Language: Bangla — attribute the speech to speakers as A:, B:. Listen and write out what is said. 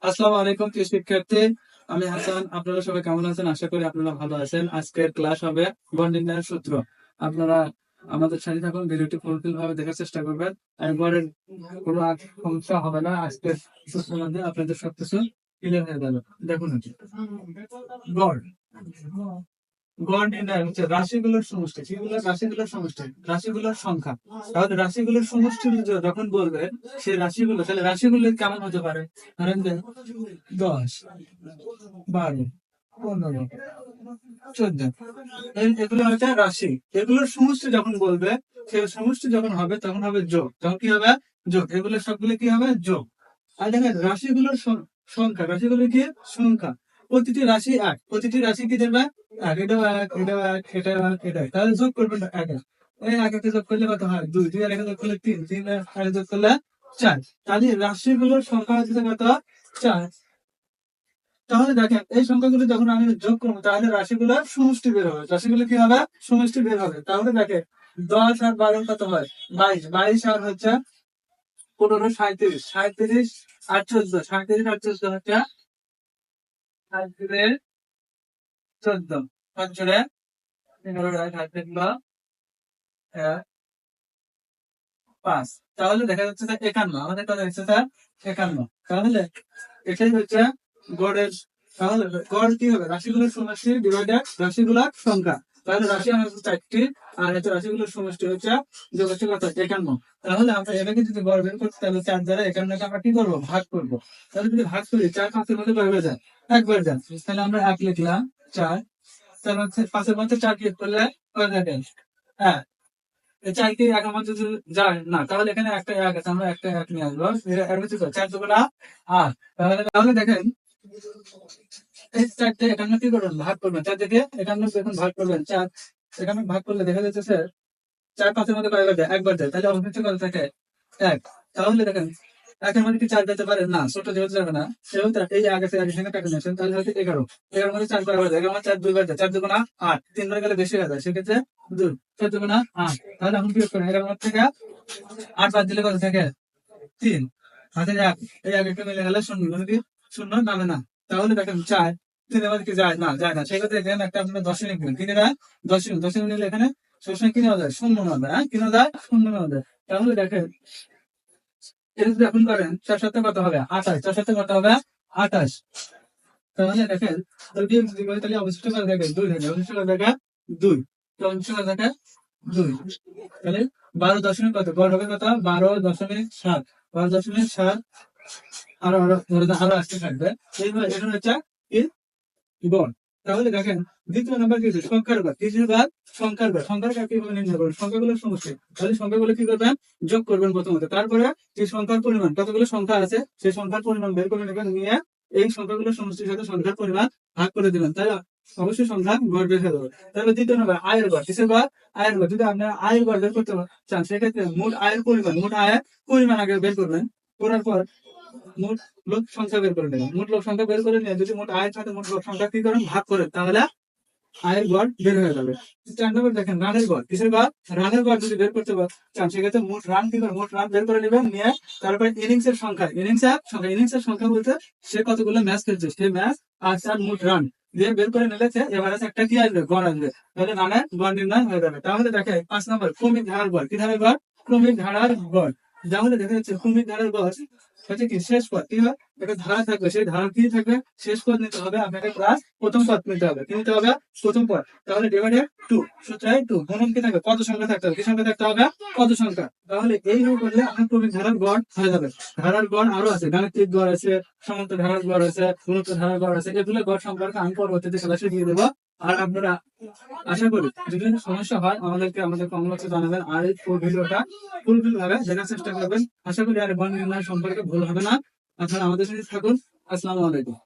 A: আসসালামু আলাইকুম প্রিয় শিক্ষার্থী। আমি হাসান। আপনারা সবাই কেমন আছেন? আশা করি আপনারা ভালো আছেন। আজকের ক্লাস হবে গড় নির্ণয়ের সূত্র। আপনারা আমাদের সাথে থাকুন, ভিডিওটি ফুলফিল ভাবে দেখার চেষ্টা করবেন। আর গড়ের কোনো সমস্যা হবে না। আজকের সূত্রের মধ্যে আপনাদের সবকিছু ক্লিয়ার হয়ে যাবে। দেখুন গড় গড় নির্ণয় হচ্ছে রাশিগুলোর সমষ্টি। সেগুলো রাশিগুলোর সমষ্টি, রাশিগুলোর সংখ্যা। তাহলে রাশিগুলোর সমষ্টি যখন বলবে সেই রাশিগুলো, তাহলে রাশিগুলো কেমন হতে পারে? ধরেন যে 10, 12, 15, 14, এগুলো হচ্ছে রাশি। এগুলোর সমষ্টি যখন বলবে, সেই সমষ্টি যখন হবে তখন হবে যোগ। তখন কি হবে? যোগ। এগুলো সবগুলো কি হবে? যোগ। আর দেখেন রাশিগুলোর সংখ্যা, রাশিগুলো কি সংখ্যা। প্রতিটি রাশি এক, প্রতিটি রাশি কি দেবে? এক। এটাও এক, এটাও এক, এটাও এক, এটা এক। তাহলে যোগ করবেন এক এক। এই এক একে যোগ করলে কত হয়? 2, 2 আর একে যোগ করলে 3, 3 আর যোগ করলে 4। তাহলে রাশিগুলোর সংখ্যা হচ্ছে কত? 4। তাহলে দেখেন এই সংখ্যাগুলো যখন আমি যোগ করবো তাহলে রাশিগুলোর সমষ্টি বের হবে। রাশিগুলো কি হবে? সমষ্টি বের হবে। তাহলে দেখেন 10 আর 12 কত হয়? 22। 22 আর হচ্ছে 15, 37, 37 আর 14, 37 আর 14 হচ্ছে 37, 14, 14, 5। তাহলে দেখা যাচ্ছে যে 51। আমাদের কথা হচ্ছে স্যার 51। তাহলে এটাই হচ্ছে গড়ের। তাহলে গড় কি হবে? রাশিগুলোর সমষ্টি ডিভাইডেড রাশিগুলোর সংখ্যা। তাহলে রাশি আমার 4টি, আর হচ্ছে রাশিগুলোর সমষ্টি হচ্ছে যোগ হচ্ছে কত? 51। তাহলে আমরা এটাকে যদি গড় বের করতে, তাহলে 4 দ্বারা 51কে আমরা কি করবো? ভাগ করবো। তাহলে যদি ভাগ করি 4 5 এর মধ্যে কয়বার যায়? একবার যায়। তাহলে আমরা 1 লিখলাম, 4, তার মধ্যে 5 এর মধ্যে 4 বিয়োগ করলে কয় থাকে? 1। এই 4 কে 1 এর মধ্যে যদি যায় না, তাহলে এখানে একটা 1 আছে, আমরা একটা 1 নিয়ে আসবো। এর ভিতরে 4 দুগুণা 8। তাহলে দেখেন এই 4 তে 51 কি করবেন? ভাগ করবেন। 4 থেকে 51 যখন ভাগ করবেন, 4 51 ভাগ করলে দেখা যাচ্ছে স্যার 4 5 এর মধ্যে কয়বার যায়? একবার যায়। তাহলে অবশিষ্ট কত থাকে? 1। তাহলে দেখেন 1 এর মধ্যে কি 4 যেতে পারে? না, ছোট যেহেতু যাবে না সেহেতু এই যে আগে আগে সঙ্গে কাটে নিয়েছেন, তাহলে হয়তো 11। 11 মধ্যে 4 কয়বার যায়? 11 মধ্যে 4 দুইবার যায়। 4 দুগুণা 8, 3 বার গেলে বেশি হয়ে যায়, সেক্ষেত্রে 2, 4 দুগুণা 8। তাহলে এখন বিয়োগ করেন। 11 মধ্যে থেকে 8 বাদ দিলে কত থাকে? 3। হাতে 1, এই 1 একটা মিলে গেলে 0, মানে কি 0 নামে না। তাহলে দেখেন 4 3 এর মধ্যে কি যায়? না, যায় না। সেক্ষেত্রে এখানে একটা আপনার দশমিক দিবেন। কি দেবেন? দশমিক। দশমিক নিলে এখানে সবসময় কি নেওয়া যায়? 0 নেওয়া যায়। হ্যাঁ, কি নেওয়া যায়? 0 নেওয়া যায়। তাহলে দেখেন এটা যদি এখন করেন 4 7 কত হবে? 28। 4 7 কত হবে? 28। তাহলে দেখেন যদি যদি করি তাহলে অবশিষ্ট কত থাকে? 2 থাকে। অবশিষ্ট কত থাকে? 2। তো অবশিষ্ট কত থাকে? 2। তাহলে 12 দশমিক কত? গড় হবে কত? 12.7। 12.7 আরো আসতে থাকবে। এইভাবে এটা হচ্ছে কি গড়। তাহলে দেখেন দ্বিতীয় নাম্বার কি? সংখ্যার গড়। তৃতীয় গড় সংখ্যার গড়। সংখ্যার গড় কিভাবে নির্ণয় করবেন? সংখ্যাগুলোর সমষ্টি। তাহলে সংখ্যাগুলো কি করবেন? যোগ করবেন প্রথমত। তারপরে যে সংখ্যার পরিমাণ, কতগুলো সংখ্যা আছে সেই সংখ্যার পরিমাণ বের করে নেবেন, নিয়ে এই সংখ্যাগুলোর সমষ্টির সাথে সংখ্যার পরিমাণ ভাগ করে দিবেন। তাই অবশ্যই সংখ্যা গড় বের হয়ে যাবে। তারপর দ্বিতীয় নাম্বার আয়ের গড়। কিসের গড়? আয়ের গড়। যদি আপনার আয়ের গড় বের করতে চান, সেক্ষেত্রে মোট আয়ের পরিমাণ, মোট আয়ের পরিমাণ আগে বের করবেন। করার পর মোট লোক সংখ্যা বের করে নেবেন। মোট লোক সংখ্যা বের করে নিয়ে যদি মোট আয়ের সাথে মোট লোক সংখ্যা কি করেন? ভাগ করেন, তাহলে আয়ের গড় বের হয়ে যাবে। 4 নম্বর দেখেন রানের গড়। কিসের গড়? রানের গড় যদি বের করতে চান, সেক্ষেত্রে মোট রান কি করেন? মোট রান বের করে নেবেন, নিয়ে তারপরে ইনিংসের সংখ্যা, ইনিংসের সংখ্যা বলতে সে কতগুলো ম্যাচ খেলছে সেই ম্যাচ আর তার মোট রান দিয়ে বের করে নিলে এবারে একটা কি আসবে? গড় আসবে। তাহলে রানের গড় নির্ণয় হয়ে যাবে। তাহলে দেখে 5 নম্বর ক্রমিক ধারার গড়। কি ধারার গড়? ক্রমিক ধারার গড়। তাহলে দেখা যাচ্ছে ক্রমিক ধারার গড় হচ্ছে কি শেষ পদ। কি হয়? একটা ধারা থাকবে, সেই ধারা কি থাকবে? শেষ পদ নিতে হবে আপনাকে, প্লাস প্রথম পদ নিতে হবে। কি নিতে হবে? প্রথম পদ। তাহলে ডিভাইডেড 2, সূত্রায় 2 গুণন কি থাকবে? কত সংখ্যা থাকতে হবে? কি সংখ্যা থাকতে হবে? কত সংখ্যা। তাহলে এইভাবে করলে আপনার ক্রমিক ধারার গড় হয়ে যাবে। ধারার গড় আরো আছে, গাণিতিক গড় আছে, সমান্তর ধারার গড় আছে, গুণোত্তর ধারার গড় আছে। এগুলো গড় সম্পর্কে আমি পরবর্তীতে ক্লাসে দিয়ে দেবো। আর আপনারা আশা করি যদি কোনো সমস্যা হয় আমাদের কমেন্ট বক্সে জানাবেন, আর এই ভিডিওটা ফুলফিল ভাবে দেখার চেষ্টা করবেন। আশা করি আর গণ নির্ণয় সম্পর্কে ভুল হবে না। আপনারা আমাদের সাথে থাকুন। আসসালামু আলাইকুম।